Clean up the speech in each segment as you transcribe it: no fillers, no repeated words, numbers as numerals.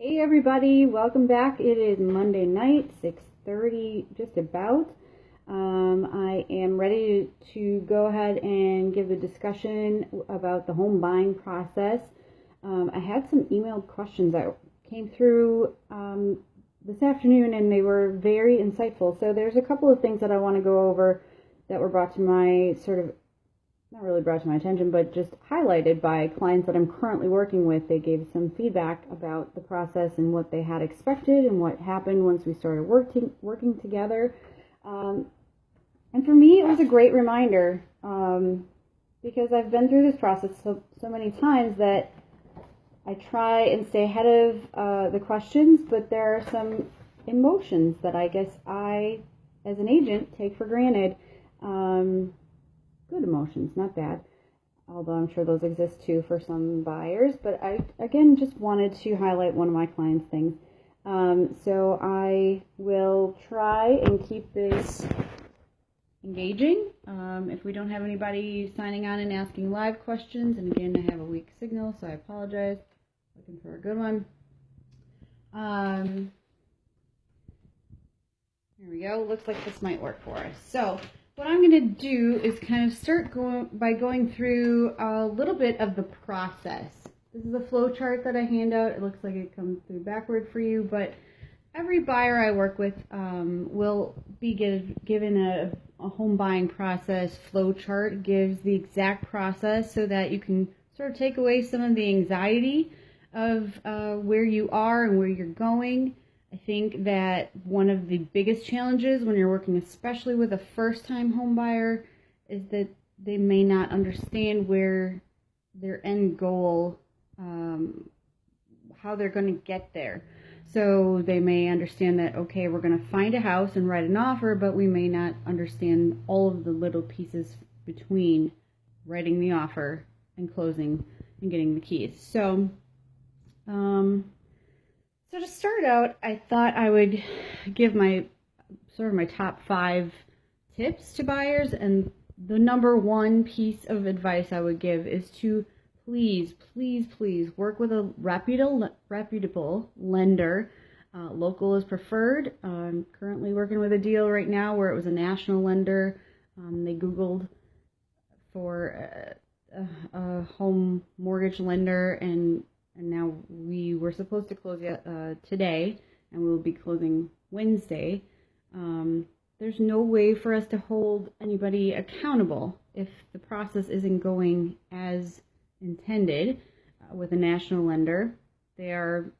Hey everybody, welcome back. It is Monday night, 6:30 just about. I am ready to go ahead and give a discussion about the home buying process. I had some emailed questions that came through this afternoon and they were very insightful. So there's a couple of things that I want to go over that were brought to my not really brought to my attention, but just highlighted by clients that I'm currently working with. They gave some feedback about the process and what they had expected and what happened once we started working together. And for me, it was a great reminder because I've been through this process so many times that I try and stay ahead of the questions, but there are some emotions that I guess I, as an agent, take for granted. Good emotions, not bad, although I'm sure those exist too for some buyers. But I, again, just wanted to highlight one of my clients' things. So I will try and keep this engaging. If we don't have anybody signing on and asking live questions, and again, I have a weak signal, so I apologize. Looking for a good one. Here we go. Looks like this might work for us. So what I'm going to do is kind of start by going through a little bit of the process. This is a flow chart that I hand out. It looks like it comes through backward for you, but every buyer I work with will be given a home buying process flow chart. It gives the exact process so that you can sort of take away some of the anxiety of where you are and where you're going. I think that one of the biggest challenges when you're working especially with a first-time home buyer is that they may not understand where their end goal, how they're going to get there. So they may understand that, okay, we're going to find a house and write an offer, but we may not understand all of the little pieces between writing the offer and closing and getting the keys. So to start out, I thought I would give my top 5 tips to buyers, and the number one piece of advice I would give is to please work with a reputable lender. Local is preferred. I'm currently working with a deal right now where it was a national lender. They Googled for a home mortgage lender, and now we were supposed to close today, and we will be closing Wednesday. There's no way for us to hold anybody accountable if the process isn't going as intended with a national lender. They are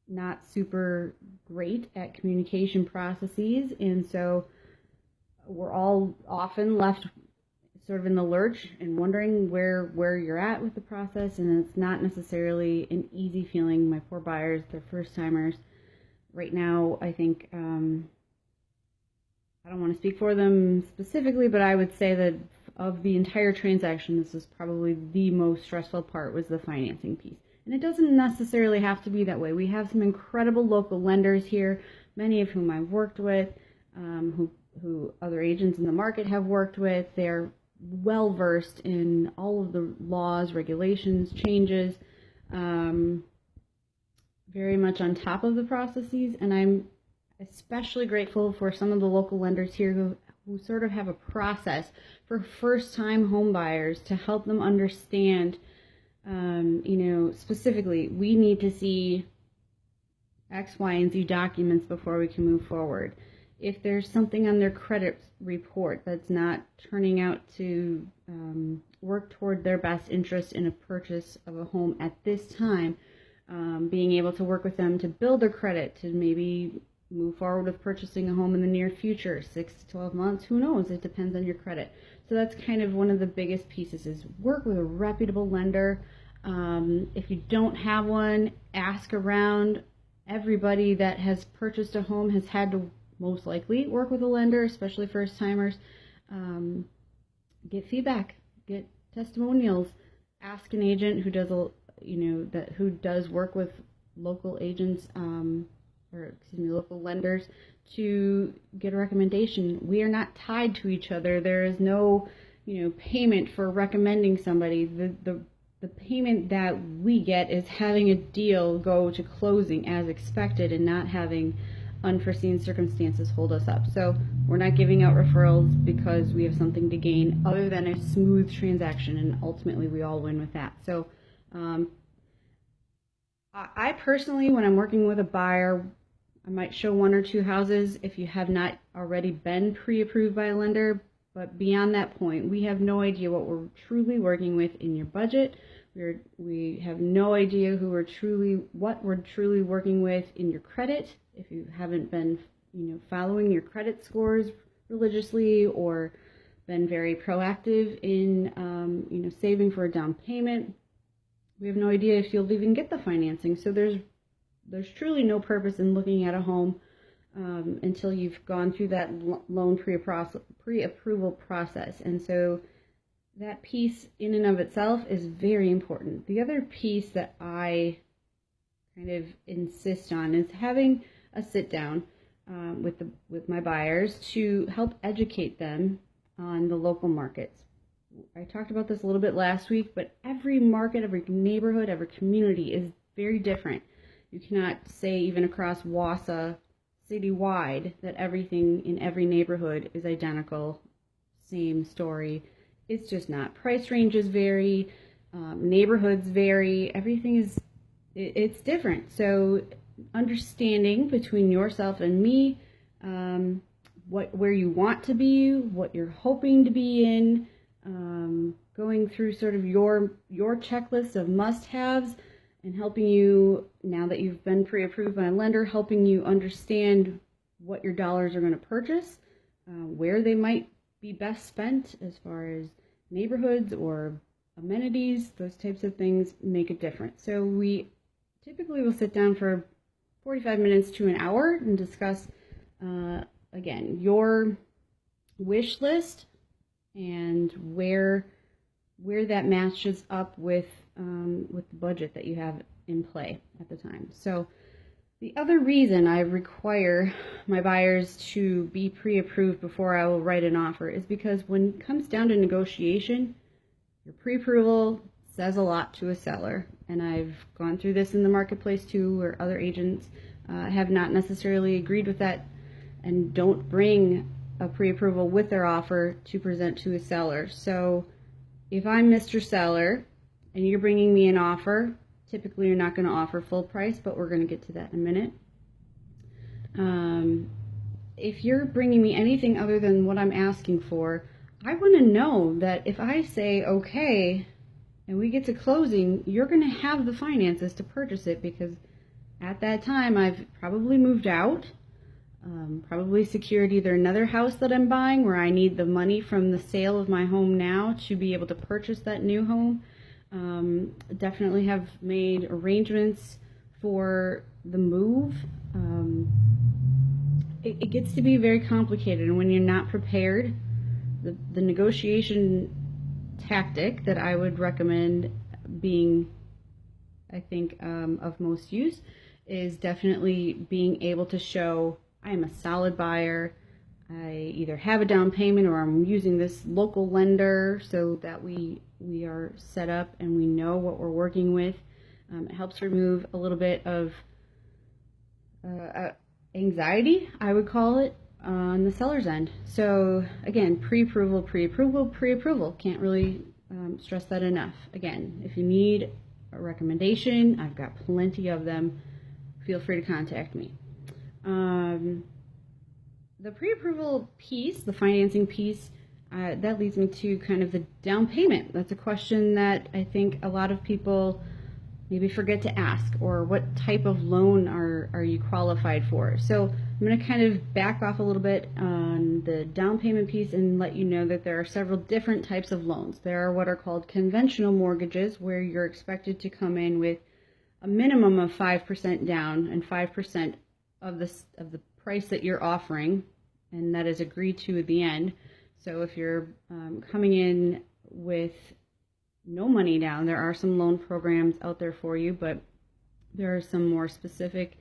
not super great at communication processes, and so we're all often left sort of in the lurch and wondering where you're at with the process, and it's not necessarily an easy feeling. My poor buyers, they're first timers. Right now, I think, I don't want to speak for them specifically, but I would say that of the entire transaction, this is probably the most stressful part, was the financing piece. And it doesn't necessarily have to be that way. We have some incredible local lenders here, many of whom I've worked with, who other agents in the market have worked with. They're well versed in all of the laws, regulations, changes, very much on top of the processes. And I'm especially grateful for some of the local lenders here who sort of have a process for first-time home buyers to help them understand, specifically, we need to see X, Y, and Z documents before we can move forward. If there's something on their credit report that's not turning out to work toward their best interest in a purchase of a home at this time, being able to work with them to build their credit, to maybe move forward with purchasing a home in the near future, 6 to 12 months, who knows, it depends on your credit. So that's kind of one of the biggest pieces, is work with a reputable lender. If you don't have one, ask around. Everybody that has purchased a home has had to most likely work with a lender, especially first timers. Get feedback, get testimonials, ask an agent who does who does work with local agents, local lenders, to get a recommendation. We are not tied to each other. There is no payment for recommending somebody. The the payment that we get is having a deal go to closing as expected and not having unforeseen circumstances hold us up. So we're not giving out referrals because we have something to gain other than a smooth transaction, and ultimately we all win with that. So I personally, when I'm working with a buyer, I might show 1 or 2 houses if you have not already been pre-approved by a lender. But beyond that point, we have no idea what we're truly working with in your budget. We have no idea what we're truly working with in your credit. If you haven't been, following your credit scores religiously or been very proactive in, saving for a down payment, we have no idea if you'll even get the financing. So there's truly no purpose in looking at a home until you've gone through that loan pre-approval process. And so that piece in and of itself is very important. The other piece that I kind of insist on is having a sit down with my buyers to help educate them on the local markets. I talked about this a little bit last week, but every market, every neighborhood, every community is very different. You cannot say even across Wausau citywide that everything in every neighborhood is identical, same story. It's just not. Price ranges vary, neighborhoods vary, everything it's different. So understanding between yourself and me, where you want to be, what you're hoping to be in, going through sort of your checklist of must-haves, and helping you, now that you've been pre-approved by a lender, helping you understand what your dollars are going to purchase, where they might be best spent as far as neighborhoods or amenities. Those types of things make a difference. So we typically will sit down for 45 minutes to an hour and discuss, again, your wish list and where that matches up with the budget that you have in play at the time. So the other reason I require my buyers to be pre-approved before I will write an offer is because when it comes down to negotiation, your pre-approval says a lot to a seller. And I've gone through this in the marketplace too, where other agents have not necessarily agreed with that and don't bring a pre-approval with their offer to present to a seller. So if I'm Mr. Seller and you're bringing me an offer, typically you're not going to offer full price, but we're going to get to that in a minute. If you're bringing me anything other than what I'm asking for, I want to know that if I say okay and we get to closing, you're going to have the finances to purchase it, because at that time I've probably moved out, probably secured either another house that I'm buying where I need the money from the sale of my home now to be able to purchase that new home. Definitely have made arrangements for the move. It gets to be very complicated, and when you're not prepared, the negotiation tactic that I would recommend being, I think, of most use is definitely being able to show I am a solid buyer. I either have a down payment or I'm using this local lender so that we are set up and we know what we're working with. It helps remove a little bit of anxiety, I would call it, on the seller's end. So again, pre-approval, pre-approval, pre-approval. Can't really stress that enough. Again, if you need a recommendation, I've got plenty of them. Feel free to contact me. The pre-approval piece, the financing piece, that leads me to kind of the down payment. That's a question that I think a lot of people maybe forget to ask, or what type of loan are you qualified for. So I'm going to kind of back off a little bit on the down payment piece and let you know that there are several different types of loans. There are what are called conventional mortgages, where you're expected to come in with a minimum of 5% down and 5% of the price that you're offering, and that is agreed to at the end. So if you're coming in with no money down, there are some loan programs out there for you, but there are some more specific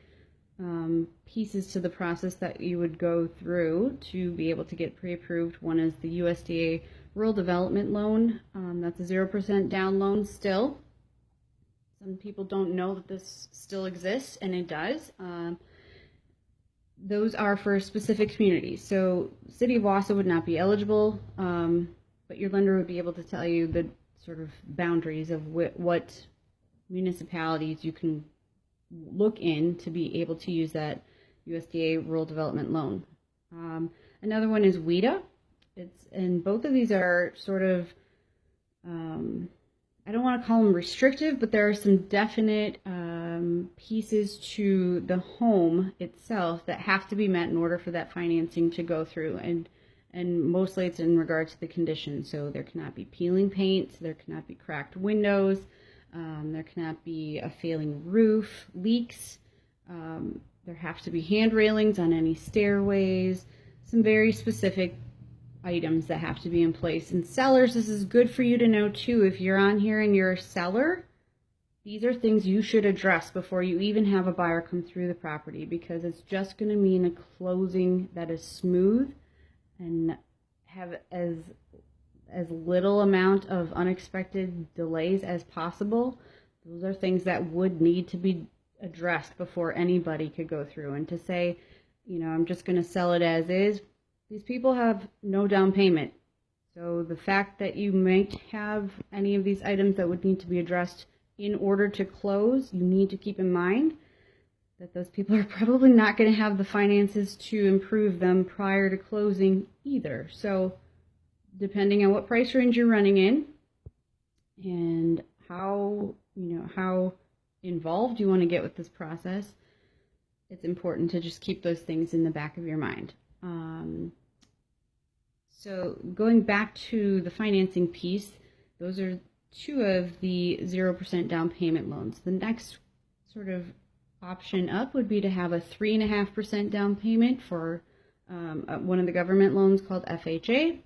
pieces to the process that you would go through to be able to get pre-approved. One is the USDA Rural Development Loan. That's a 0% down loan still. Some people don't know that this still exists, and it does. Those are for specific communities. So City of Wausau would not be eligible, but your lender would be able to tell you the sort of boundaries of what municipalities you can look in to be able to use that USDA Rural Development Loan. Another one is WIDA. And both of these are sort of, I don't want to call them restrictive, but there are some definite pieces to the home itself that have to be met in order for that financing to go through. And mostly it's in regard to the condition. So there cannot be peeling paint, there cannot be cracked windows, there cannot be a failing roof, leaks, there have to be hand railings on any stairways, some very specific items that have to be in place. And sellers, this is good for you to know too. If you're on here and you're a seller, these are things you should address before you even have a buyer come through the property, because it's just going to mean a closing that is smooth and have as little amount of unexpected delays as possible. Those are things that would need to be addressed before anybody could go through. And to say, you know, I'm just going to sell it as is, these people have no down payment. So the fact that you might have any of these items that would need to be addressed in order to close, you need to keep in mind that those people are probably not going to have the finances to improve them prior to closing either. So depending on what price range you're running in and how involved you want to get with this process, it's important to just keep those things in the back of your mind. So going back to the financing piece, those are two of the 0% down payment loans. The next sort of option up would be to have a 3.5% down payment for one of the government loans called FHA.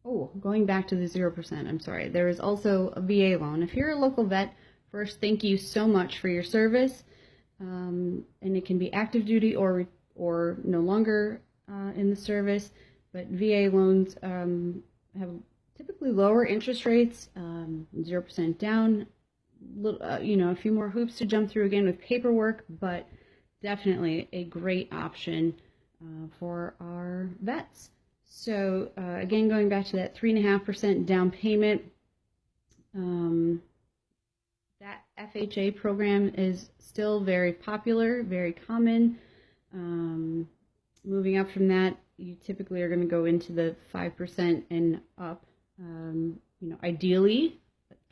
Oh, going back to the 0%, I'm sorry. There is also a VA loan. If you're a local vet, first, thank you so much for your service. And it can be active duty or no longer in the service. But VA loans have typically lower interest rates, 0% down, a few more hoops to jump through again with paperwork, but definitely a great option for our vets. So again, going back to that 3.5% down payment, that FHA program is still very popular, very common. Moving up from that, you typically are going to go into the 5% and up. Ideally,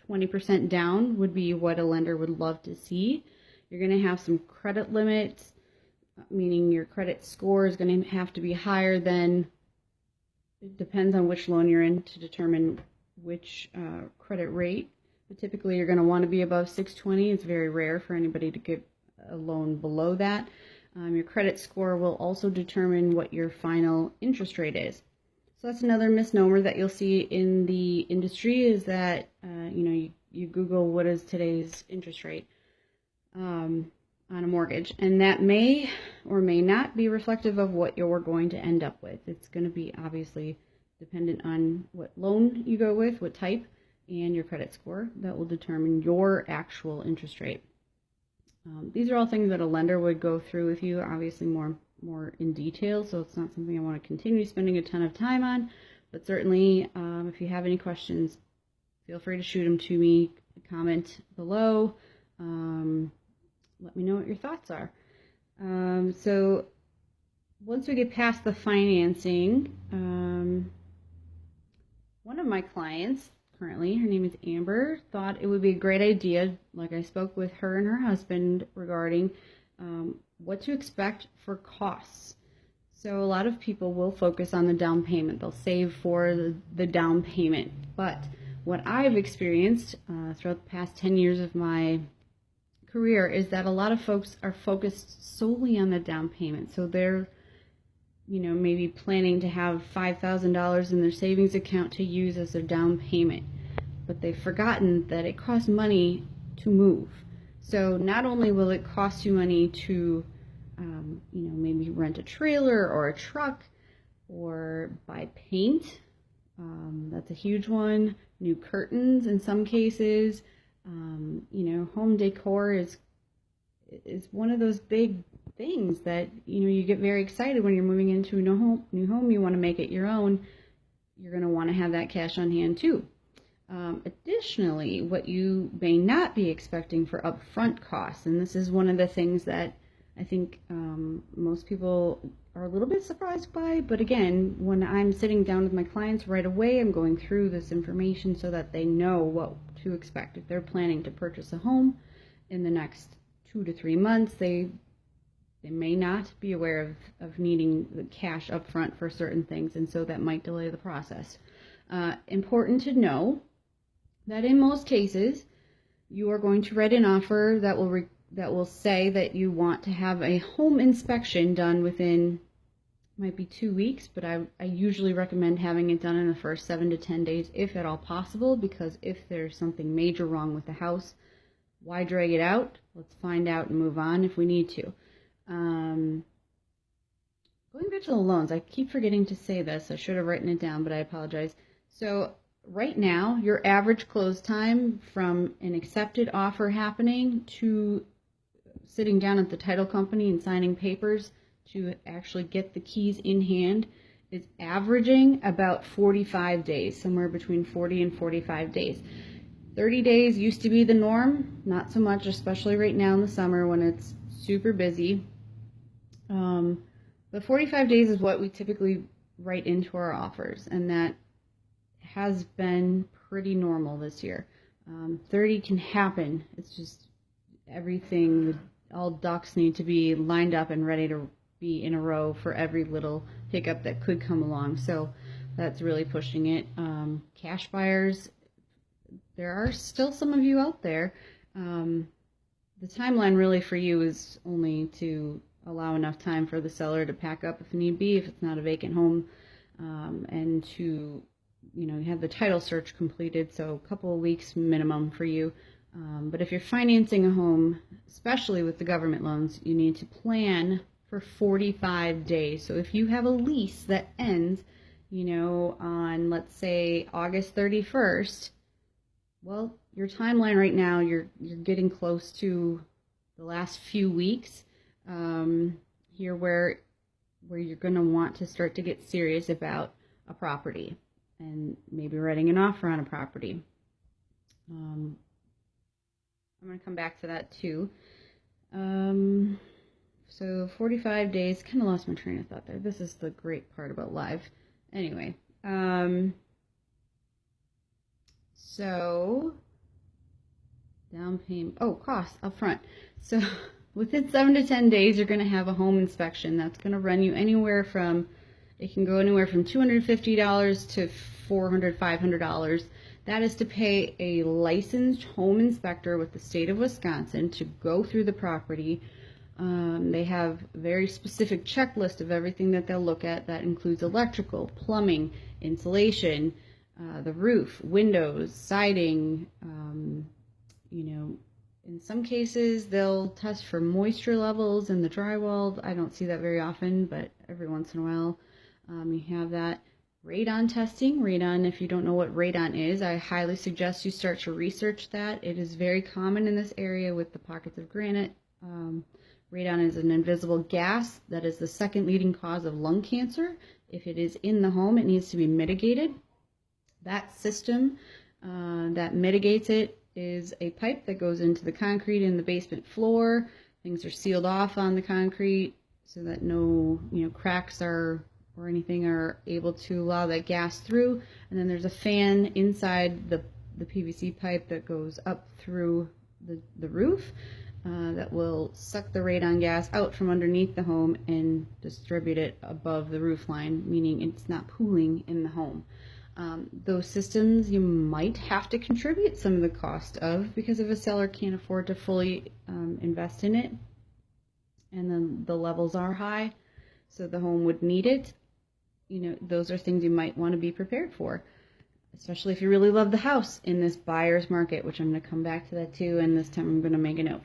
20% down would be what a lender would love to see. You're going to have some credit limits, meaning your credit score is going to have to be higher than, it depends on which loan you're in to determine which credit rate. But typically you're going to want to be above 620. It's very rare for anybody to get a loan below that. Your credit score will also determine what your final interest rate is. So that's another misnomer that you'll see in the industry, is that you Google what is today's interest rate on a mortgage, and that may or may not be reflective of what you're going to end up with. It's going to be obviously dependent on what loan you go with, what type, and your credit score. That will determine your actual interest rate. These are all things that a lender would go through with you, obviously more in detail, so it's not something I want to continue spending a ton of time on, but certainly if you have any questions, feel free to shoot them to me, comment below, let me know what your thoughts are. So once we get past the financing, one of my clients currently, her name is Amber, thought it would be a great idea, like I spoke with her and her husband regarding what to expect for costs. So a lot of people will focus on the down payment. They'll save for the down payment. But what I've experienced throughout the past 10 years of my career is that a lot of folks are focused solely on the down payment. So they're maybe planning to have $5,000 in their savings account to use as their down payment, but they've forgotten that it costs money to move. So not only will it cost you money to, maybe rent a trailer or a truck or buy paint, that's a huge one, new curtains in some cases, Home decor is one of those big things that, you get very excited when you're moving into a new home. You want to make it your own. You're going to want to have that cash on hand too. Additionally, what you may not be expecting for upfront costs, and this is one of the things that I think most people are a little bit surprised by, but again, when I'm sitting down with my clients right away, I'm going through this information so that they know what to expect. If they're planning to purchase a home in the next 2 to 3 months, they may not be aware of needing the cash up front for certain things, and so that might delay the process. Important to know that in most cases, you are going to write an offer that will say that you want to have a home inspection done within, might be 2 weeks, but I usually recommend having it done in the first 7 to 10 days, if at all possible, because if there's something major wrong with the house, why drag it out? Let's find out and move on if we need to. Going back to the loans, I keep forgetting to say this. I should have written it down, but I apologize. So right now, your average close time from an accepted offer happening to sitting down at the title company and signing papers to actually get the keys in hand is averaging about 45 days, somewhere between 40 and 45 days. 30 days used to be the norm, not so much, especially right now in the summer when it's super busy. But 45 days is what we typically write into our offers, and that has been pretty normal this year. 30 can happen. It's just everything, all ducks need to be lined up and ready to be in a row for every little hiccup that could come along. So that's really pushing it. Cash buyers, there are still some of you out there. The timeline really for you is only to allow enough time for the seller to pack up if need be, if it's not a vacant home, and to have the title search completed, so a couple of weeks minimum for you. But if you're financing a home, especially with the government loans, you need to plan for 45 days. So if you have a lease that ends, on, let's say, August 31st, well, your timeline right now, you're getting close to the last few weeks here where you're going to want to start to get serious about a property and maybe writing an offer on a property. I'm going to come back to that too. So 45 days, kind of lost my train of thought there. This is the great part about live. Anyway, so down payment, costs up front. So within 7 to 10 days, you're going to have a home inspection. That's going to run you anywhere from, it can go anywhere from $250 to $400, $500. That is to pay a licensed home inspector with the state of Wisconsin to go through the property. They have a very specific checklist of everything that they'll look at. That includes electrical, plumbing, insulation, the roof, windows, siding. In some cases, they'll test for moisture levels in the drywall. I don't see that very often, but every once in a while you have that. Radon testing. Radon, if you don't know what radon is, I highly suggest you start to research that. It is very common in this area with the pockets of granite. Radon is an invisible gas that is the second leading cause of lung cancer. If it is in the home, it needs to be mitigated. That system that mitigates it is a pipe that goes into the concrete in the basement floor. Things are sealed off on the concrete so that no cracks or anything are able to allow that gas through. And then there's a fan inside the PVC pipe that goes up through the roof that will suck the radon gas out from underneath the home and distribute it above the roof line, meaning it's not pooling in the home. Those systems you might have to contribute some of the cost of, because if a seller can't afford to fully invest in it and then the levels are high, so the home would need it, those are things you might want to be prepared for, especially if you really love the house in this buyer's market, which I'm going to come back to that too, and this time I'm going to make a note.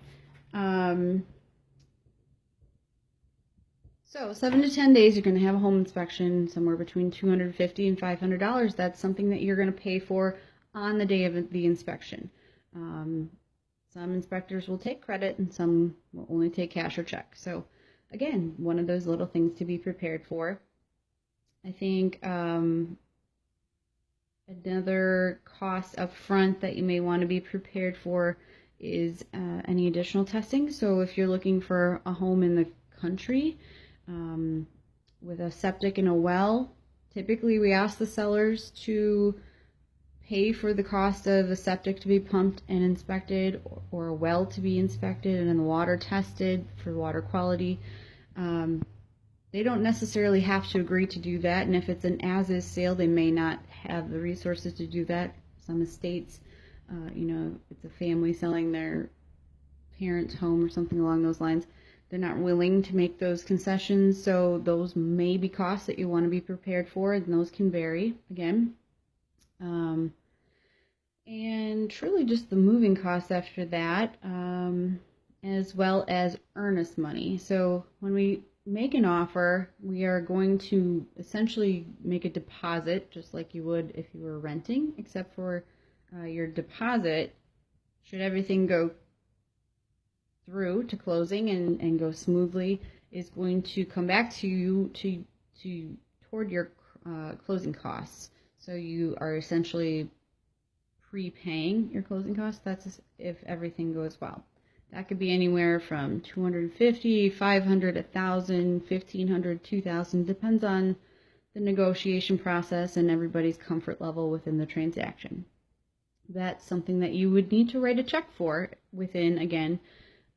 So 7 to 10 days, you're going to have a home inspection somewhere between $250 and $500. That's something that you're going to pay for on the day of the inspection. Some inspectors will take credit and some will only take cash or check. So again, one of those little things to be prepared for. I think another cost up front that you may want to be prepared for is any additional testing. So if you're looking for a home in the country with a septic and a well, typically we ask the sellers to pay for the cost of a septic to be pumped and inspected, or a well to be inspected and then the water tested for water quality. They don't necessarily have to agree to do that, and if it's an as-is sale, they may not have the resources to do that. Some estates, it's a family selling their parents' home or something along those lines, they're not willing to make those concessions, so those may be costs that you want to be prepared for, and those can vary, again. And truly just the moving costs after that, as well as earnest money. So when we make an offer, we are going to essentially make a deposit, just like you would if you were renting, except for your deposit, should everything go through to closing and go smoothly, is going to come back to you toward your closing costs. So you are essentially prepaying your closing costs. That's if everything goes well. That could be anywhere from $250, $500, $1,000, $1,500, $2,000, depends on the negotiation process and everybody's comfort level within the transaction. That's something that you would need to write a check for within, again,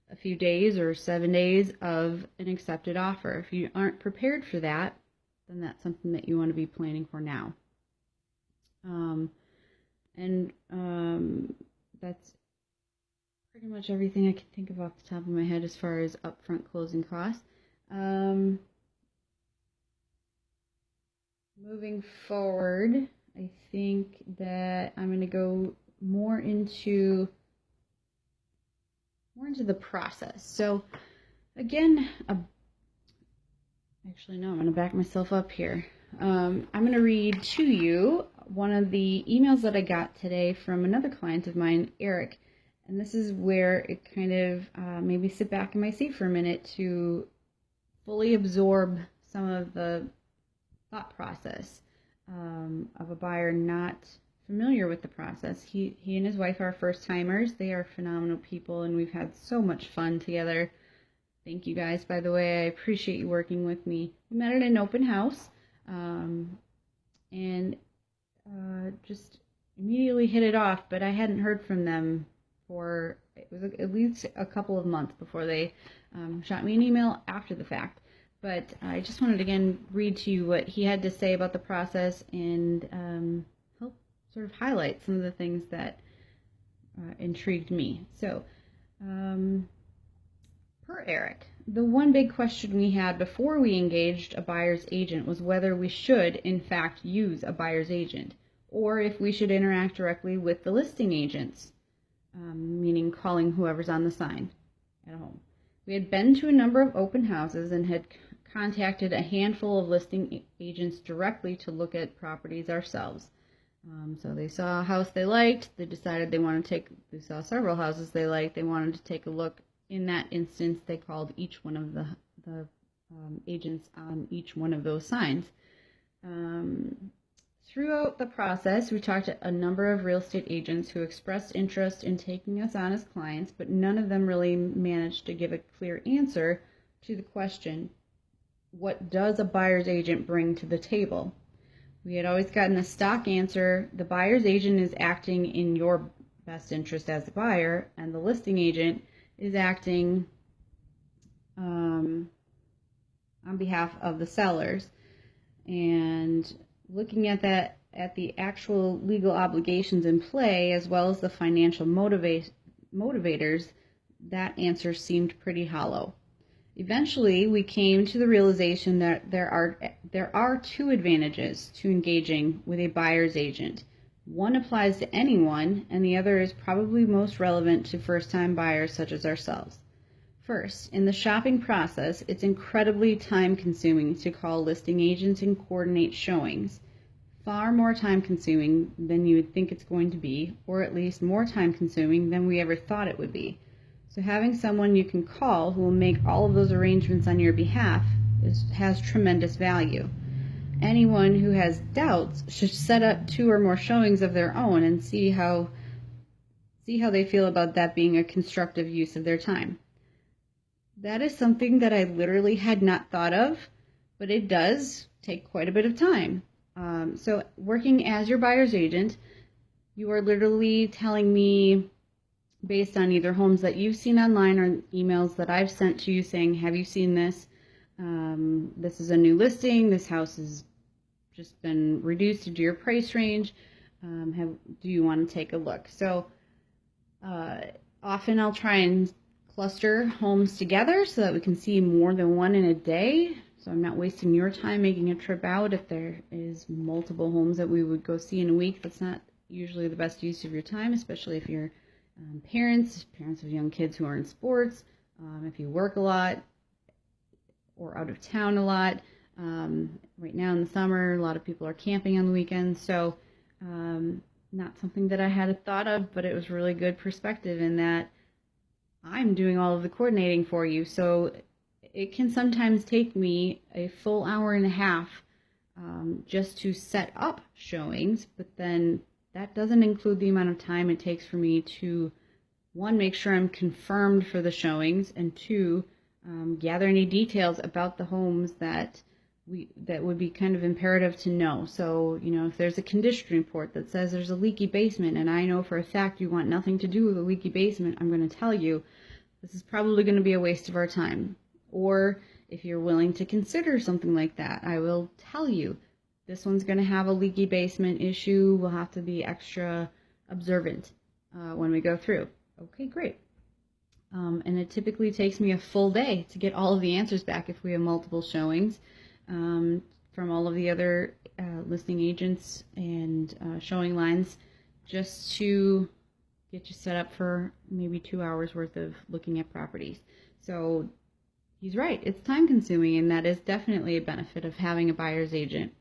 a few days or 7 days of an accepted offer. If you aren't prepared for that, then that's something that you want to be planning for now. That's pretty much everything I can think of off the top of my head as far as upfront closing costs. Moving forward, I think that I'm going to go more into the process. So again, actually no, I'm going to back myself up here. I'm going to read to you one of the emails that I got today from another client of mine, Eric. And this is where it kind of made me sit back in my seat for a minute to fully absorb some of the thought process of a buyer not familiar with the process. He and his wife are first timers. They are phenomenal people, and we've had so much fun together. Thank you guys, by the way. I appreciate you working with me. We met at an open house, and just immediately hit it off, but I hadn't heard from them for, it was at least a couple of months before they shot me an email after the fact. But I just wanted to again read to you what he had to say about the process and help sort of highlight some of the things that intrigued me. So, per Eric, the one big question we had before we engaged a buyer's agent was whether we should, in fact, use a buyer's agent, or if we should interact directly with the listing agents, meaning calling whoever's on the sign at home. We had been to a number of open houses and had contacted a handful of listing agents directly to look at properties ourselves. So they saw a house they liked, they decided they saw several houses they liked, they wanted to take a look. In that instance, they called each one of the agents on each one of those signs. Throughout the process, we talked to a number of real estate agents who expressed interest in taking us on as clients, but none of them really managed to give a clear answer to the question, what does a buyer's agent bring to the table? We had always gotten a stock answer, the buyer's agent is acting in your best interest as a buyer, and the listing agent is acting on behalf of the sellers. And looking at that, at the actual legal obligations in play, as well as the financial motivators, that answer seemed pretty hollow. Eventually, we came to the realization that there are two advantages to engaging with a buyer's agent. One applies to anyone, and the other is probably most relevant to first-time buyers such as ourselves. First, in the shopping process, it's incredibly time-consuming to call listing agents and coordinate showings. far more time consuming than you would think it's going to be, or at least more time consuming than we ever thought it would be. So having someone you can call who will make all of those arrangements on your behalf has tremendous value. Anyone who has doubts should set up 2 or more showings of their own and see how they feel about that being a constructive use of their time. That is something that I literally had not thought of, but it does take quite a bit of time. So working as your buyer's agent, you are literally telling me, based on either homes that you've seen online or emails that I've sent to you saying, have you seen this? This is a new listing. This house has just been reduced into your price range. Do you want to take a look? So often I'll try and cluster homes together so that we can see more than one in a day. So I'm not wasting your time making a trip out. If there is multiple homes that we would go see in a week, that's not usually the best use of your time, especially if you're parents of young kids who are in sports, if you work a lot or out of town a lot. Right now in the summer, a lot of people are camping on the weekends, so not something that I had thought of, but it was really good perspective in that I'm doing all of the coordinating for you. So it can sometimes take me a full hour and a half just to set up showings, but then that doesn't include the amount of time it takes for me to, 1, make sure I'm confirmed for the showings, and 2, gather any details about the homes that would be kind of imperative to know. So, if there's a condition report that says there's a leaky basement, and I know for a fact you want nothing to do with a leaky basement, I'm going to tell you this is probably going to be a waste of our time. Or if you're willing to consider something like that, I will tell you this one's going to have a leaky basement issue. We'll have to be extra observant when we go through. Okay, great. And it typically takes me a full day to get all of the answers back if we have multiple showings from all of the other listing agents and showing lines, just to get you set up for maybe 2 hours worth of looking at properties. So he's right, it's time consuming, and that is definitely a benefit of having a buyer's agent.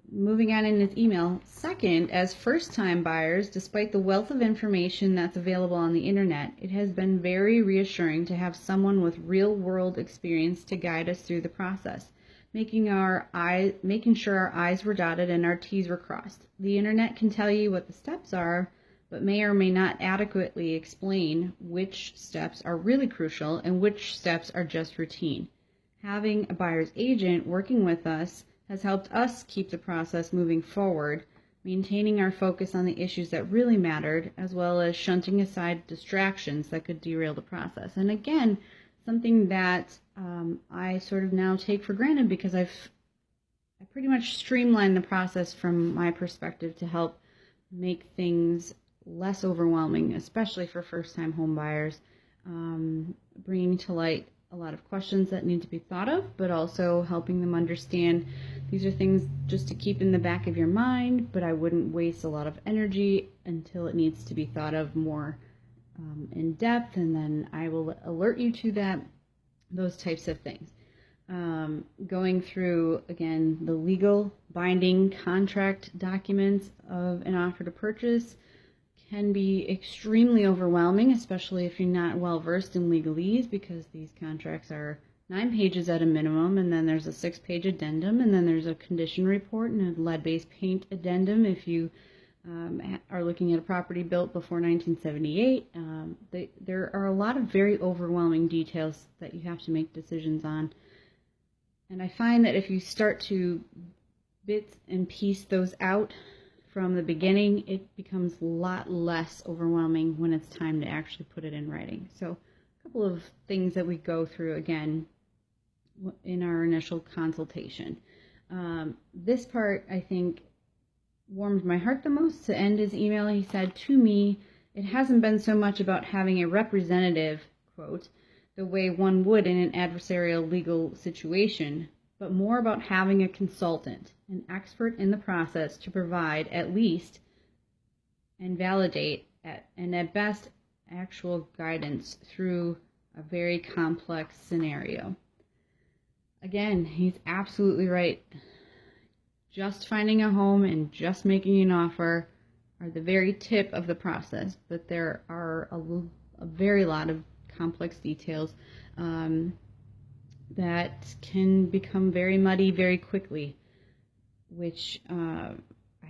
Moving on in his email, second, as first-time buyers, despite the wealth of information that's available on the internet, it has been very reassuring to have someone with real-world experience to guide us through the process, making sure our I's were dotted and our T's were crossed. The internet can tell you what the steps are, but may or may not adequately explain which steps are really crucial and which steps are just routine. Having a buyer's agent working with us has helped us keep the process moving forward, maintaining our focus on the issues that really mattered, as well as shunting aside distractions that could derail the process. And again, something that I sort of now take for granted, because I pretty much streamlined the process from my perspective to help make things less overwhelming, especially for first-time home buyers, bringing to light a lot of questions that need to be thought of, but also helping them understand these are things just to keep in the back of your mind, but I wouldn't waste a lot of energy until it needs to be thought of more in depth, and then I will alert you to those types of things. Going through, again, the legal binding contract documents of an offer to purchase can be extremely overwhelming, especially if you're not well versed in legalese, because these contracts are 9 pages at a minimum, and then there's a 6-page addendum, and then there's a condition report and a lead-based paint addendum if you are looking at a property built before 1978. There are a lot of very overwhelming details that you have to make decisions on, and I find that if you start to bits and piece those out from the beginning, it becomes a lot less overwhelming when it's time to actually put it in writing. So a couple of things that we go through again in our initial consultation. This part, I think, warmed my heart the most. To end his email, he said, "To me, it hasn't been so much about having a representative," quote, "the way one would in an adversarial legal situation, but more about having a consultant, an expert in the process to provide at least and validate and at best actual guidance through a very complex scenario." Again, he's absolutely right. just finding a home and just making an offer are the very tip of the process, but there are a very lot of complex details that can become very muddy very quickly, which I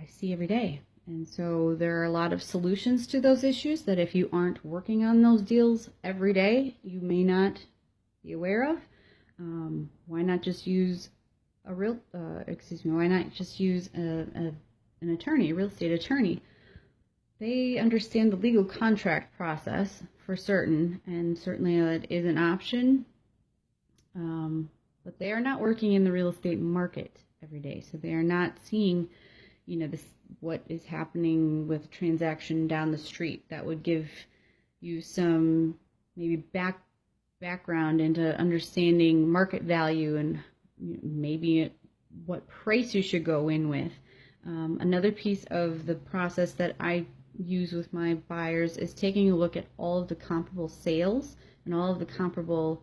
see every day. And so there are a lot of solutions to those issues that if you aren't working on those deals every day, you may not be aware of. Why not just use why not just use an attorney, a real estate attorney? They understand the legal contract process for certain, and certainly that is an option. But they are not working in the real estate market every day, so they are not seeing, what is happening with a transaction down the street. That would give you some maybe background into understanding market value and maybe what price you should go in with. Another piece of the process that I use with my buyers is taking a look at all of the comparable sales and all of the comparable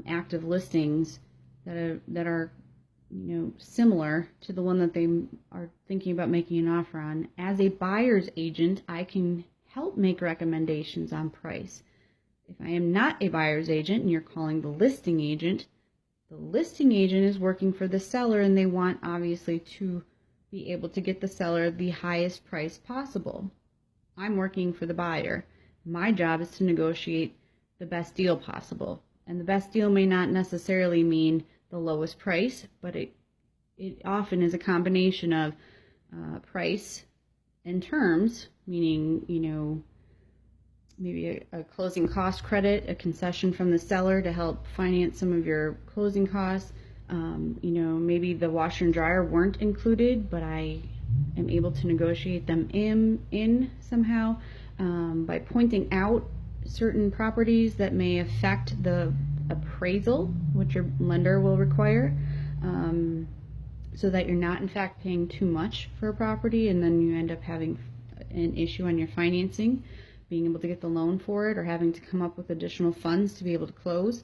active listings that are similar to the one that they are thinking about making an offer on. As a buyer's agent, I can help make recommendations on price. If I am not a buyer's agent and you're calling the listing agent is working for the seller, and they want obviously to be able to get the seller the highest price possible. I'm working for the buyer. My job is to negotiate the best deal possible. And the best deal may not necessarily mean the lowest price, but it often is a combination of price and terms, meaning, maybe a closing cost credit, a concession from the seller to help finance some of your closing costs. Maybe the washer and dryer weren't included, but I am able to negotiate them in somehow by pointing out certain properties that may affect the appraisal, which your lender will require, so that you're not in fact paying too much for a property and then you end up having an issue on your financing, being able to get the loan for it, or having to come up with additional funds to be able to close.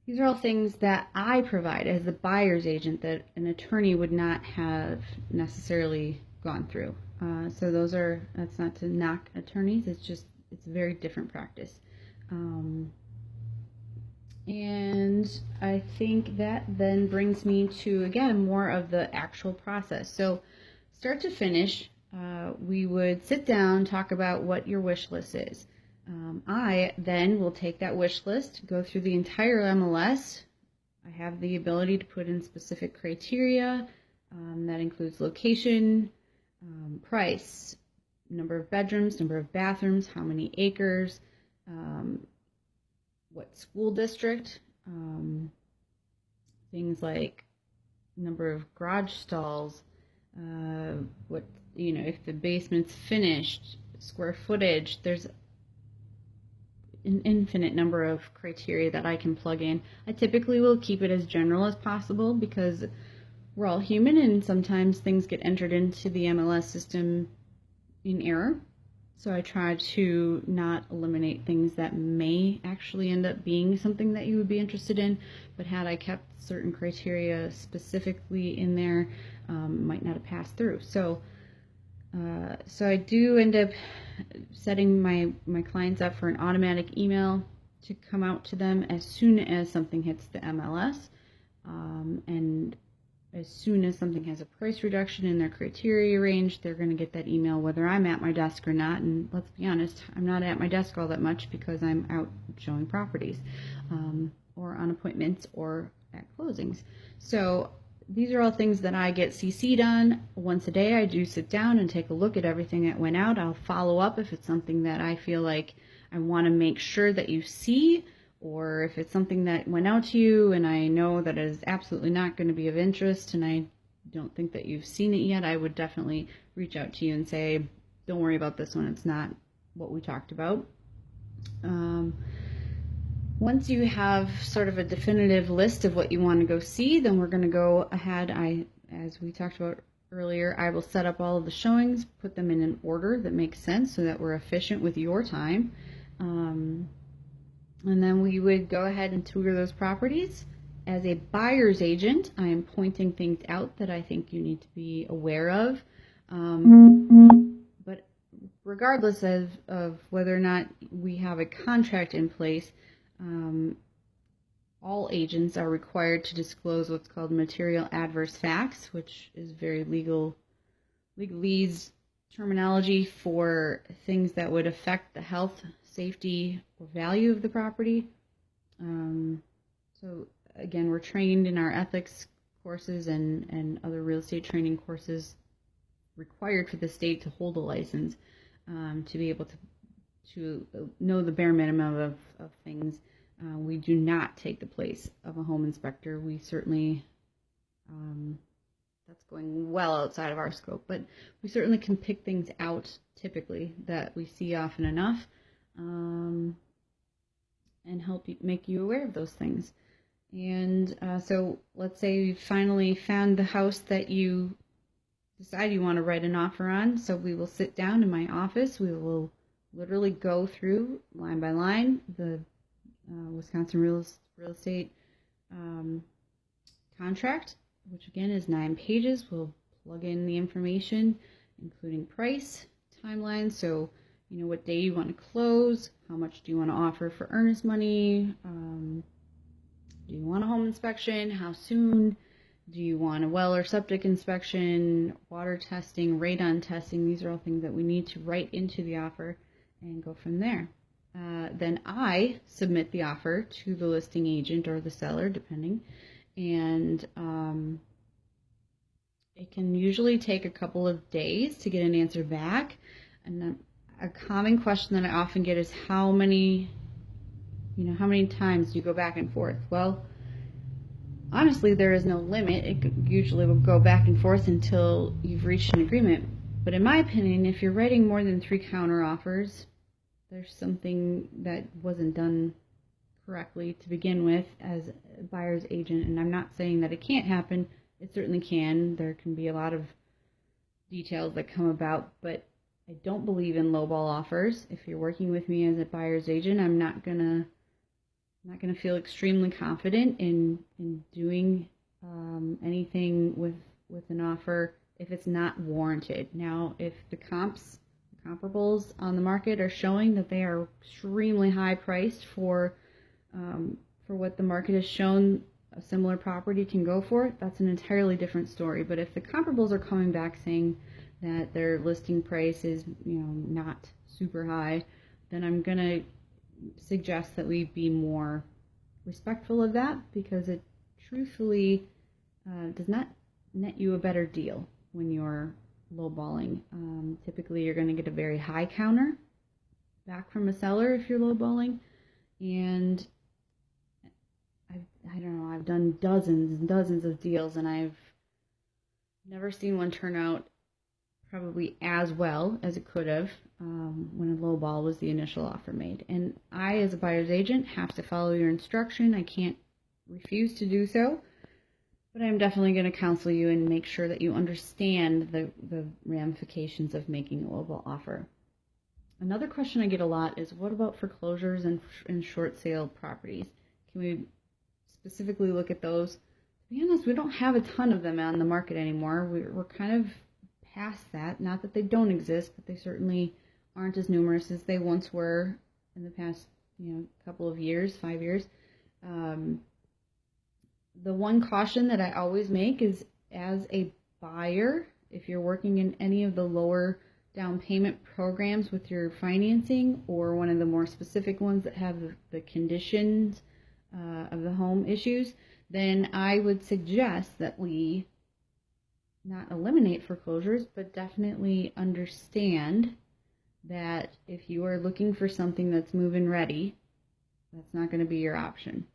These are all things that I provide as the buyer's agent that an attorney would not have necessarily gone through. So that's not to knock attorneys, it's a very different practice. And I think that then brings me to, again, more of the actual process. So start to finish, we would sit down, talk about what your wish list is. I then will take that wish list, go through the entire MLS. I have the ability to put in specific criteria. That includes location, price, number of bedrooms, number of bathrooms, how many acres, what school district, things like number of garage stalls, if the basement's finished, square footage. There's an infinite number of criteria that I can plug in. I typically will keep it as general as possible because we're all human and sometimes things get entered into the MLS system in error. So I try to not eliminate things that may actually end up being something that you would be interested in, but had I kept certain criteria specifically in there, might not have passed through. So I do end up setting my clients up for an automatic email to come out to them as soon as something hits the MLS, and as soon as something has a price reduction in their criteria range, they're going to get that email whether I'm at my desk or not. And let's be honest, I'm not at my desk all that much because I'm out showing properties, or on appointments or at closings. So these are all things that I get CC'd on once a day. I do sit down and take a look at everything that went out. I'll follow up if it's something that I feel like I want to make sure that you see, or if it's something that went out to you and I know that it is absolutely not going to be of interest and I don't think that you've seen it yet, I would definitely reach out to you and say, don't worry about this one, it's not what we talked about. Once you have sort of a definitive list of what you want to go see, then we're going to go ahead. As we talked about earlier, I will set up all of the showings, put them in an order that makes sense so that we're efficient with your time. And then we would go ahead and tour those properties as a buyer's agent, I am pointing things out that I think you need to be aware of. But regardless of whether or not we have a contract in place, all agents are required to disclose what's called material adverse facts, which is very legalese terminology for things that would affect the health, safety, or value of the property. So again, we're trained in our ethics courses and other real estate training courses required for the state to hold a license, to be able to know the bare minimum of things. We do not take the place of a home inspector. We certainly, that's going well outside of our scope, but we certainly can pick things out typically that we see often enough, and help make you aware of those things. And so let's say you finally found the house that you decide you want to write an offer on. So we will sit down in my office. We will literally go through line by line the Wisconsin real estate contract, which again is 9 pages. We'll plug in the information, including price, timeline. So, you know, what day you want to close, how much do you want to offer for earnest money, do you want a home inspection, how soon, do you want a well or septic inspection, water testing, radon testing. These are all things that we need to write into the offer and go from there. Then I submit the offer to the listing agent or the seller, depending, and it can usually take a couple of days to get an answer back. And a common question that I often get is how many times do you go back and forth? Well, honestly, there is no limit. It usually will go back and forth until you've reached an agreement. But in my opinion, if you're writing more than 3 counter offers, there's something that wasn't done correctly to begin with as a buyer's agent. And I'm not saying that it can't happen. It certainly can. There can be a lot of details that come about, but I don't believe in lowball offers. If you're working with me as a buyer's agent, I'm not gonna feel extremely confident in doing anything with an offer if it's not warranted. Now, if the comparables on the market are showing that they are extremely high priced for what the market has shown a similar property can go for, that's an entirely different story. But if the comparables are coming back saying that their listing price is, not super high, then I'm gonna suggest that we be more respectful of that, because it truthfully does not net you a better deal when you're lowballing. Typically you're going to get a very high counter back from a seller if you're lowballing, and I don't know, I've done dozens and dozens of deals, and I've never seen one turn out probably as well as it could have when a lowball was the initial offer made. And I, as a buyer's agent, have to follow your instruction. I can't refuse to do so, but I'm definitely going to counsel you and make sure that you understand the ramifications of making a lowball offer. Another question I get a lot is, what about foreclosures and short sale properties? Can we specifically look at those? To be honest, we don't have a ton of them on the market anymore. We're kind of past that. Not that they don't exist, but they certainly aren't as numerous as they once were in the past, couple of years, 5 years. The one caution that I always make is, as a buyer, if you're working in any of the lower down payment programs with your financing, or one of the more specific ones that have the conditions of the home issues, then I would suggest that we not eliminate foreclosures, but definitely understand that if you are looking for something that's move-in ready, that's not going to be your option.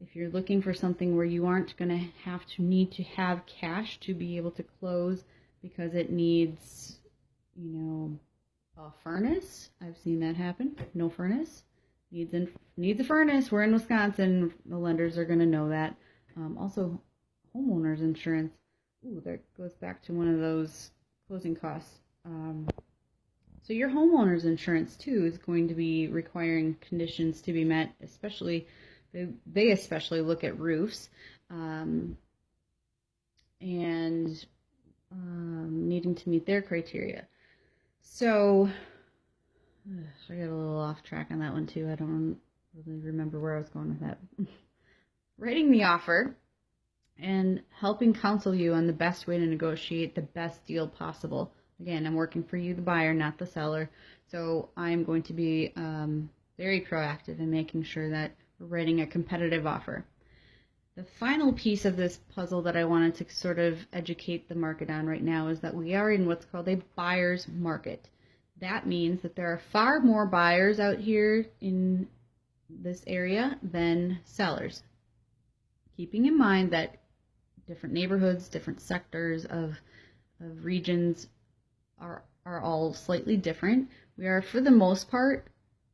If you're looking for something where you aren't going to need to have cash to be able to close because it needs, a furnace. I've seen that happen. No furnace. Needs a furnace. We're in Wisconsin. The lenders are going to know that. Also, homeowners insurance. Ooh, that goes back to one of those closing costs. So your homeowner's insurance, too, is going to be requiring conditions to be met, especially, they especially look at roofs. and needing to meet their criteria. So I got a little off track on that one too. I don't really remember where I was going with that. Writing the offer and helping counsel you on the best way to negotiate the best deal possible. Again, I'm working for you, the buyer, not the seller. So I'm going to be very proactive in making sure that we're writing a competitive offer. The final piece of this puzzle that I wanted to sort of educate the market on right now is that we are in what's called a buyer's market. That means that there are far more buyers out here in this area than sellers. Keeping in mind that different neighborhoods, different sectors of regions are all slightly different. We are, for the most part,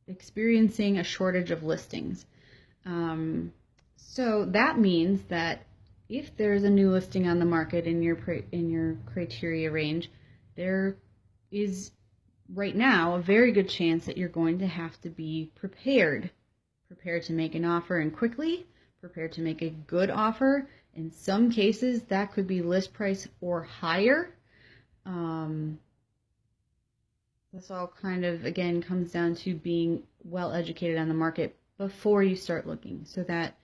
experiencing a shortage of listings. So that means that if there's a new listing on the market in your criteria range, there is right now a very good chance that you're going to have to be prepared to make an offer, and quickly, prepared to make a good offer. In some cases, that could be list price or higher. This all kind of, again, comes down to being well educated on the market before you start looking, so that,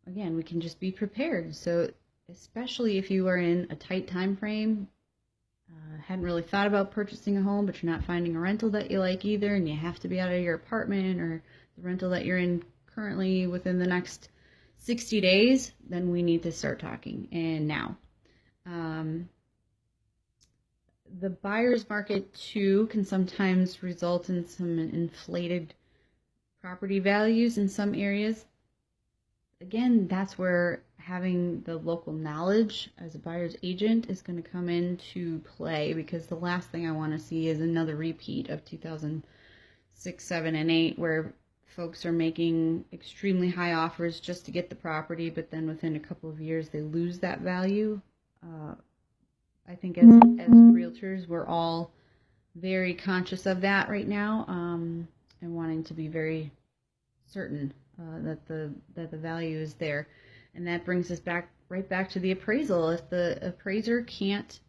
again, we can just be prepared. So especially if you are in a tight time frame, hadn't really thought about purchasing a home, but you're not finding a rental that you like either, and you have to be out of your apartment or the rental that you're in currently within the next 60 days, then we need to start talking, and now. The buyer's market too can sometimes result in some inflated property values in some areas. Again, that's where having the local knowledge as a buyer's agent is going to come into play, because the last thing I want to see is another repeat of 2006, 7, and 8, where folks are making extremely high offers just to get the property, but then within a couple of years they lose that value. I think as realtors, we're all very conscious of that right now, and wanting to be very certain that the value is there. And that brings us right back to the appraisal. If the appraiser can't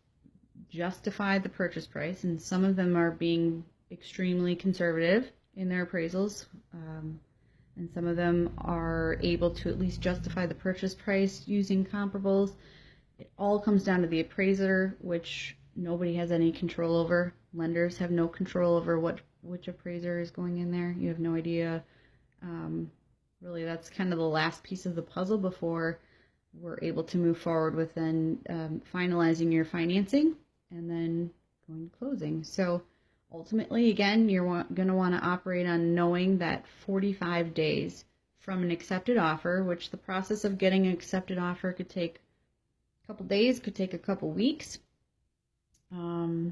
justify the purchase price, and some of them are being extremely conservative in their appraisals, and some of them are able to at least justify the purchase price using comparables, it all comes down to the appraiser, which nobody has any control over. Lenders have no control over which appraiser is going in there. You have no idea. Really, that's kind of the last piece of the puzzle before we're able to move forward with then finalizing your financing and then going to closing. So ultimately, again, you're going to want to operate on knowing that 45 days from an accepted offer, which the process of getting an accepted offer could take a couple days, could take a couple weeks. I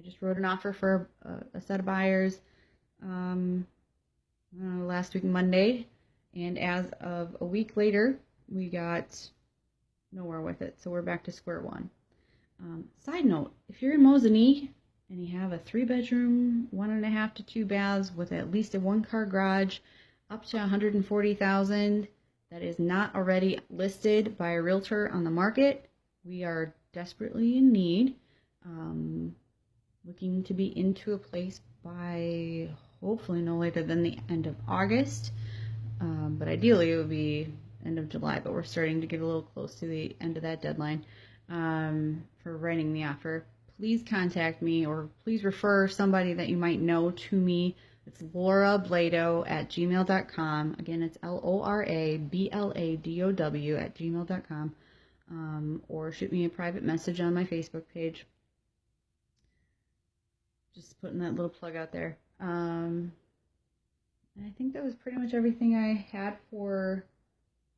just wrote an offer for a set of buyers last week, Monday, and as of a week later, we got nowhere with it, so we're back to square one. Side note, if you're in Mosinee and you have a 3-bedroom, 1.5 to 2 baths with at least a 1-car garage, up to $140,000, that is not already listed by a realtor on the market, we are desperately in need. Looking to be into a place by hopefully no later than the end of August, but ideally it would be end of July, but we're starting to get a little close to the end of that deadline for writing the offer. Please contact me, or please refer somebody that you might know to me. It's laurablado@gmail.com. Again, it's LORABLADOW@gmail.com, or shoot me a private message on my Facebook page. Just putting that little plug out there. And I think that was pretty much everything I had for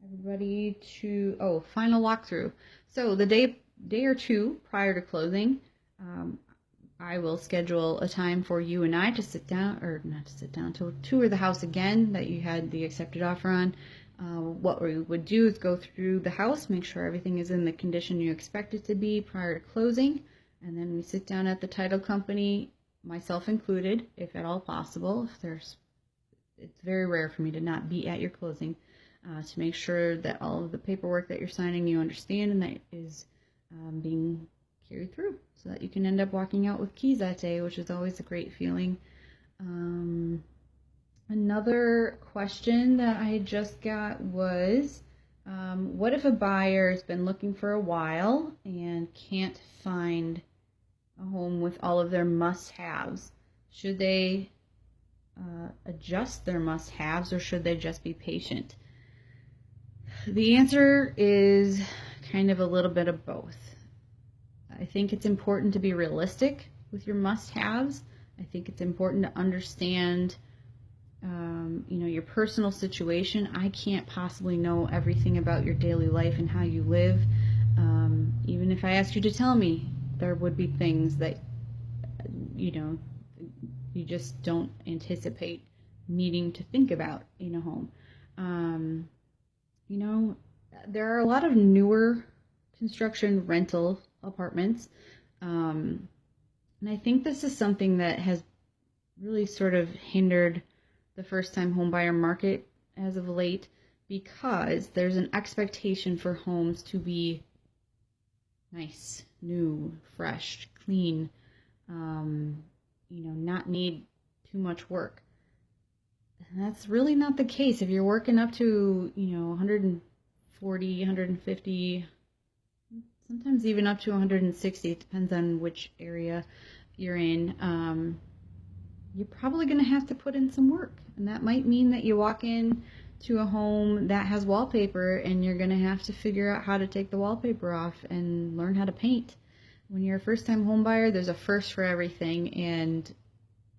everybody to, final walkthrough. So the day or two prior to closing, I will schedule a time for you and I to sit down, or not to sit down, to tour the house again that you had the accepted offer on. What we would do is go through the house, make sure everything is in the condition you expect it to be prior to closing, and then we sit down at the title company, myself included, if at all possible. It's very rare for me to not be at your closing. to make sure that all of the paperwork that you're signing you understand and that is being carried through, so that you can end up walking out with keys that day, which is always a great feeling. Another question that I just got was, what if a buyer has been looking for a while and can't find a home with all of their must-haves? Should they adjust their must-haves, or should they just be patient? The answer is kind of a little bit of both. I think it's important to be realistic with your must-haves. I think it's important to understand your personal situation. I can't possibly know everything about your daily life and how you live. Even if I asked you to tell me, there would be things that you just don't anticipate needing to think about in a home. There are a lot of newer construction rental apartments, and I think this is something that has really sort of hindered the first-time homebuyer market as of late, because there's an expectation for homes to be nice, new, fresh, clean, not need too much work. And that's really not the case. If you're working up to, 140, 150, sometimes even up to 160, it depends on which area you're in, you're probably going to have to put in some work. And that might mean that you walk in to a home that has wallpaper and you're going to have to figure out how to take the wallpaper off and learn how to paint. When you're a first-time home buyer, there's a first for everything, and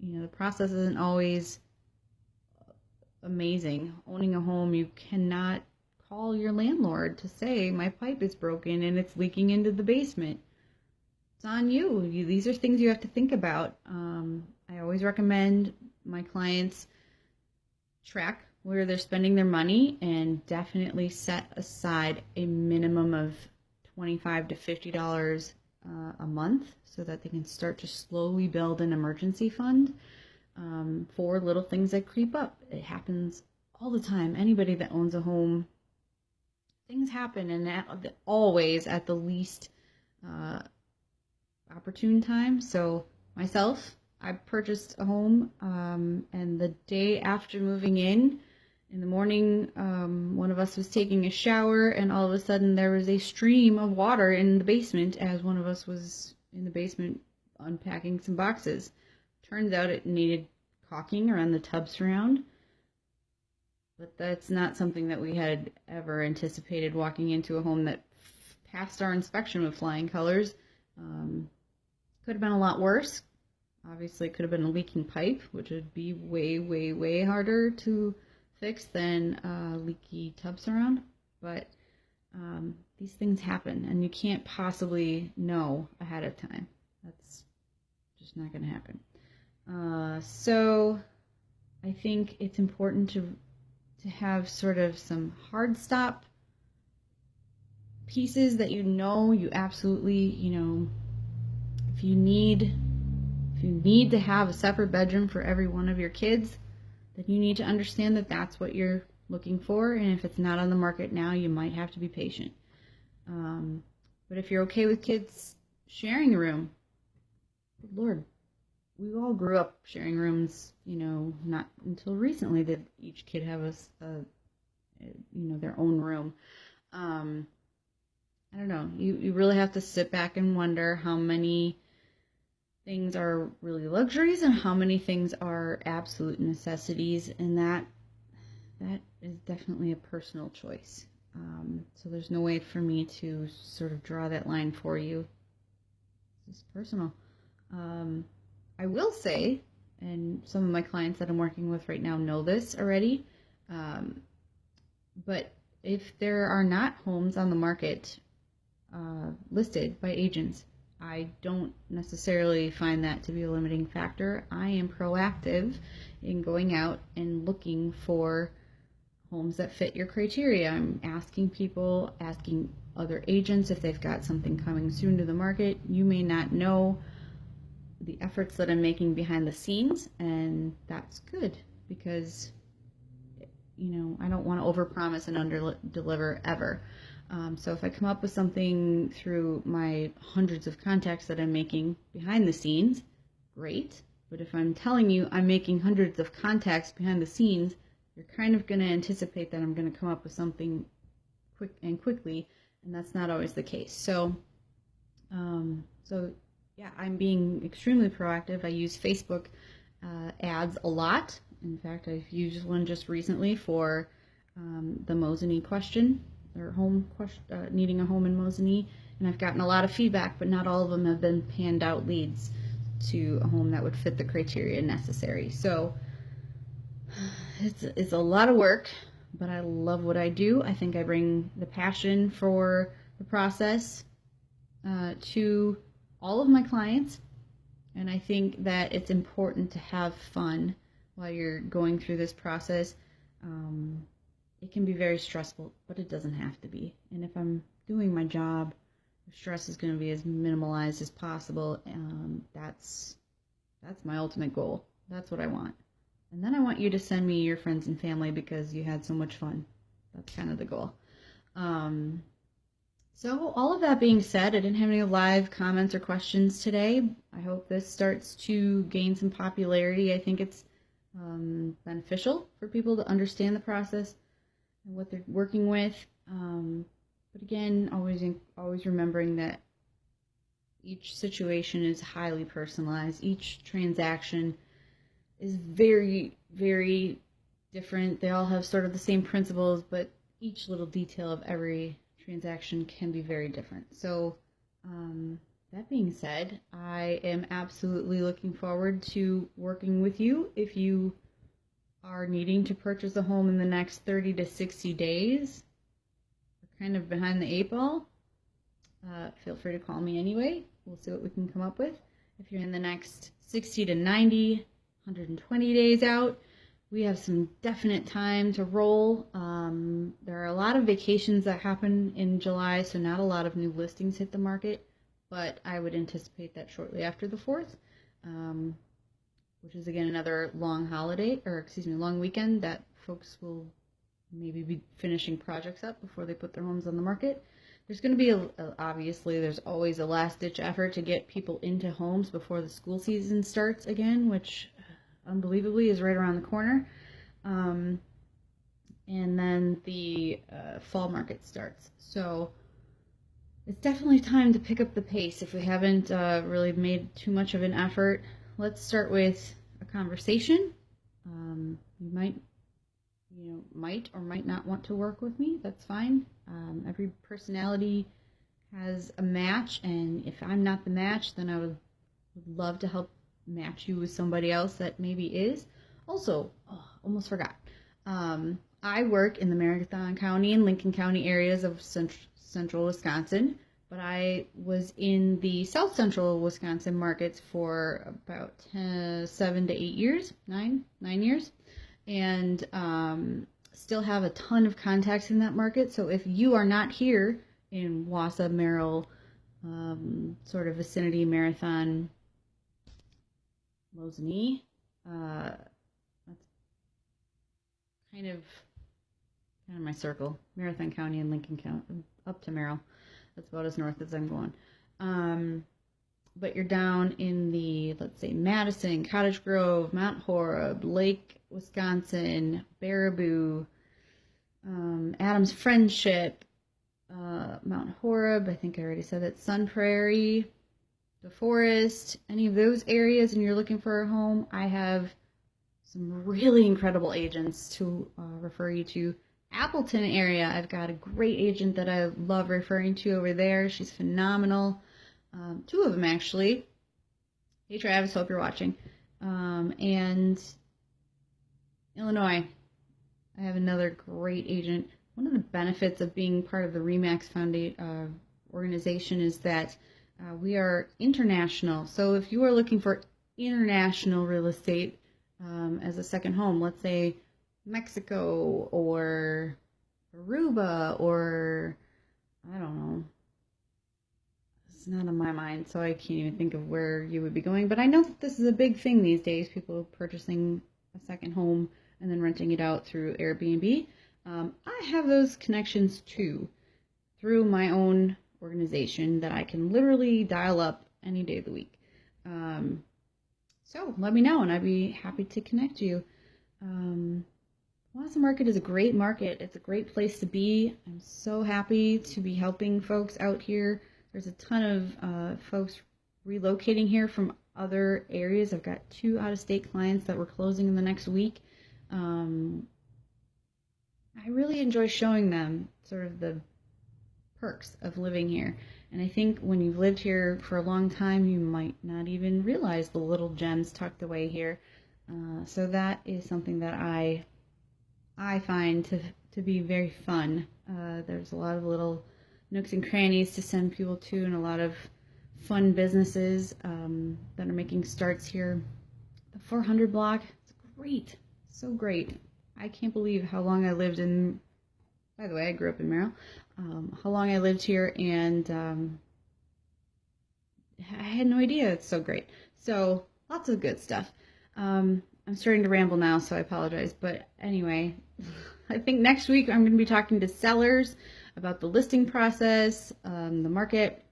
the process isn't always amazing. Owning a home, you cannot call your landlord to say, my pipe is broken and it's leaking into the basement. It's on you. These are things you have to think about. I always recommend my clients track where they're spending their money and definitely set aside a minimum of $25 to $50 a month, so that they can start to slowly build an emergency fund for little things that creep up. It happens all the time. Anybody that owns a home, things happen, and always at the least opportune time. So myself, I purchased a home, and the day after moving in the morning, one of us was taking a shower, and all of a sudden there was a stream of water in the basement as one of us was in the basement unpacking some boxes. Turns out it needed caulking around the tub surround, but that's not something that we had ever anticipated walking into a home that passed our inspection with flying colors. Could have been a lot worse. Obviously, it could have been a leaking pipe, which would be way, way, way harder to fix than a leaky tub surround. But these things happen, and you can't possibly know ahead of time. That's just not going to happen. So I think it's important to have sort of some hard stop pieces that you absolutely, if you need to have a separate bedroom for every one of your kids, then you need to understand that that's what you're looking for. And if it's not on the market now, you might have to be patient. But if you're okay with kids sharing a room, good Lord, we all grew up sharing rooms, not until recently did each kid have their own room. I don't know. You really have to sit back and wonder how many things are really luxuries and how many things are absolute necessities, and that is definitely a personal choice. So there's no way for me to sort of draw that line for you. It's just personal. I will say, and some of my clients that I'm working with right now know this already, but if there are not homes on the market listed by agents, I don't necessarily find that to be a limiting factor. I am proactive in going out and looking for homes that fit your criteria. I'm asking other agents if they've got something coming soon to the market. You may not know the efforts that I'm making behind the scenes, and that's good, because I don't want to overpromise and under-deliver ever. So if I come up with something through my hundreds of contacts that I'm making behind the scenes, great. But if I'm telling you I'm making hundreds of contacts behind the scenes, you're kind of going to anticipate that I'm going to come up with something quickly, and that's not always the case. So yeah, I'm being extremely proactive. I use Facebook ads a lot. In fact, I've used one just recently for the Mosinee question, or needing a home in Mosinee, and I've gotten a lot of feedback, but not all of them have been panned out leads to a home that would fit the criteria necessary. So it's a lot of work, but I love what I do. I think I bring the passion for the process to all of my clients, and I think that it's important to have fun while you're going through this process. It can be very stressful, but it doesn't have to be. And if I'm doing my job, the stress is going to be as minimalized as possible. That's my ultimate goal. That's what I want. And then I want you to send me your friends and family because you had so much fun. That's kind of the goal. So all of that being said, I didn't have any live comments or questions today. I hope this starts to gain some popularity. I think it's beneficial for people to understand the process and what they're working with. But again, always remembering that each situation is highly personalized. Each transaction is very, very different. They all have sort of the same principles, but each little detail of every transaction can be very different. So that being said, I am absolutely looking forward to working with you. If you are needing to purchase a home in the next 30 to 60 days, we're kind of behind the 8 ball, feel free to call me anyway. We'll see what we can come up with. If you're in the next 60 to 90, 120 days out, we have some definite time to roll. There are a lot of vacations that happen in July, so not a lot of new listings hit the market, but I would anticipate that shortly after the 4th, which is again another long long weekend that folks will maybe be finishing projects up before they put their homes on the market. There's going to be, obviously, there's always a last-ditch effort to get people into homes before the school season starts again, which unbelievably is right around the corner. And then the fall market starts. So it's definitely time to pick up the pace if we haven't really made too much of an effort. Let's start with a conversation. You might or might not want to work with me. That's fine. Every personality has a match, and if I'm not the match, then I would love to help match you with somebody else that maybe is. Also, almost forgot. I work in the Marathon County and Lincoln County areas of central Wisconsin, but I was in the south central Wisconsin markets for about 7 to 8 years, 9 years, and still have a ton of contacts in that market. So if you are not here in Wausau, Merrill, sort of vicinity, Marathon, Mosinee, that's kind of my circle. Marathon County and Lincoln County, up to Merrill. That's about as north as I'm going. But you're down in the, let's say, Madison, Cottage Grove, Mount Horeb, Lake, Wisconsin, Baraboo, Adams Friendship, Mount Horeb, I think I already said that, Sun Prairie, the Forest, any of those areas, and you're looking for a home, I have some really incredible agents to refer you to. Appleton area, I've got a great agent that I love referring to over there. She's phenomenal. 2 of them, actually. Hey, Travis, hope you're watching. And Illinois, I have another great agent. One of the benefits of being part of the RE/MAX Foundation organization is that we are international. So if you are looking for international real estate as a second home, let's say Mexico or Aruba or, I don't know, it's not on my mind, so I can't even think of where you would be going. But I know that this is a big thing these days, people purchasing a second home and then renting it out through Airbnb. I have those connections too through my own organization that I can literally dial up any day of the week. So let me know and I'd be happy to connect you. Wausau Market is a great market. It's a great place to be. I'm so happy to be helping folks out here. There's a ton of folks relocating here from other areas. I've got 2 out-of-state clients that we're closing in the next week. I really enjoy showing them sort of the perks of living here. And I think when you've lived here for a long time, you might not even realize the little gems tucked away here. So that is something that I find to be very fun. There's a lot of little nooks and crannies to send people to, and a lot of fun businesses that are making starts here. The 400 block, it's great, so great. I can't believe how long I lived in, by the way, I grew up in Merrill, how long I lived here, and I had no idea. It's so great. So lots of good stuff. I'm starting to ramble now, so I apologize. But anyway, I think next week I'm going to be talking to sellers about the listing process, the market.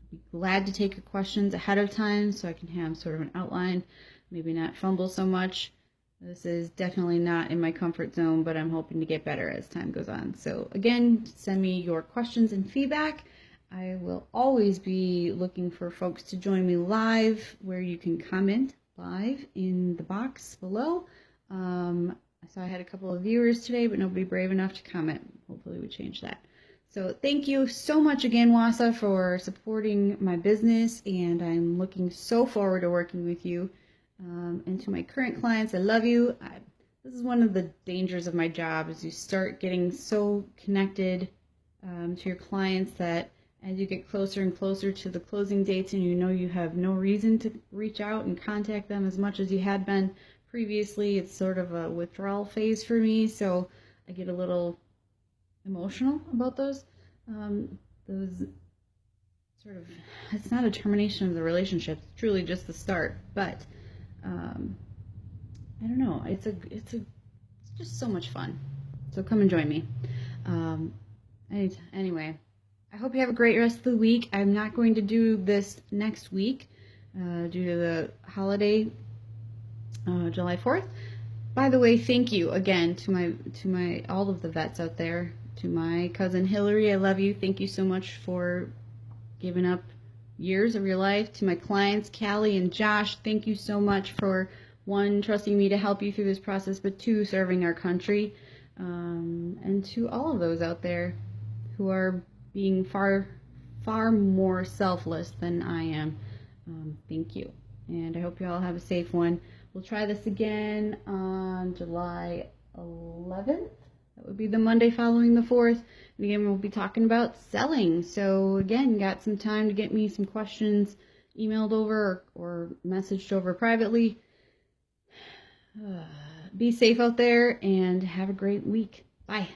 I'd be glad to take your questions ahead of time so I can have sort of an outline, maybe not fumble so much. This is definitely not in my comfort zone, but I'm hoping to get better as time goes on. So again, send me your questions and feedback. I will always be looking for folks to join me live, where you can comment live in the box below. I saw I had a couple of viewers today, but nobody brave enough to comment. Hopefully we change that. So thank you so much again, Wausau, for supporting my business, and I'm looking so forward to working with you. And to my current clients, I love you. This is one of the dangers of my job, is you start getting so connected to your clients that as you get closer and closer to the closing dates and you know you have no reason to reach out and contact them as much as you had been previously, it's sort of a withdrawal phase for me. So I get a little emotional about those sort of, it's not a termination of the relationship, it's truly just the start. But I don't know, it's just so much fun. So come and join me. Anyway, I hope you have a great rest of the week. I'm not going to do this next week due to the holiday, July 4th. By the way, thank you again to my all of the vets out there. To my cousin Hillary, I love you. Thank you so much for giving up years of your life. To my clients, Callie and Josh, thank you so much for, 1, trusting me to help you through this process, but 2, serving our country. And to all of those out there who are being far more selfless than I am, thank you. And I hope you all have a safe one. We'll try this again on July 11th. That would be the Monday following the 4th. And again, we'll be talking about selling. So again, got some time to get me some questions emailed over or messaged over privately. Be safe out there and have a great week. Bye.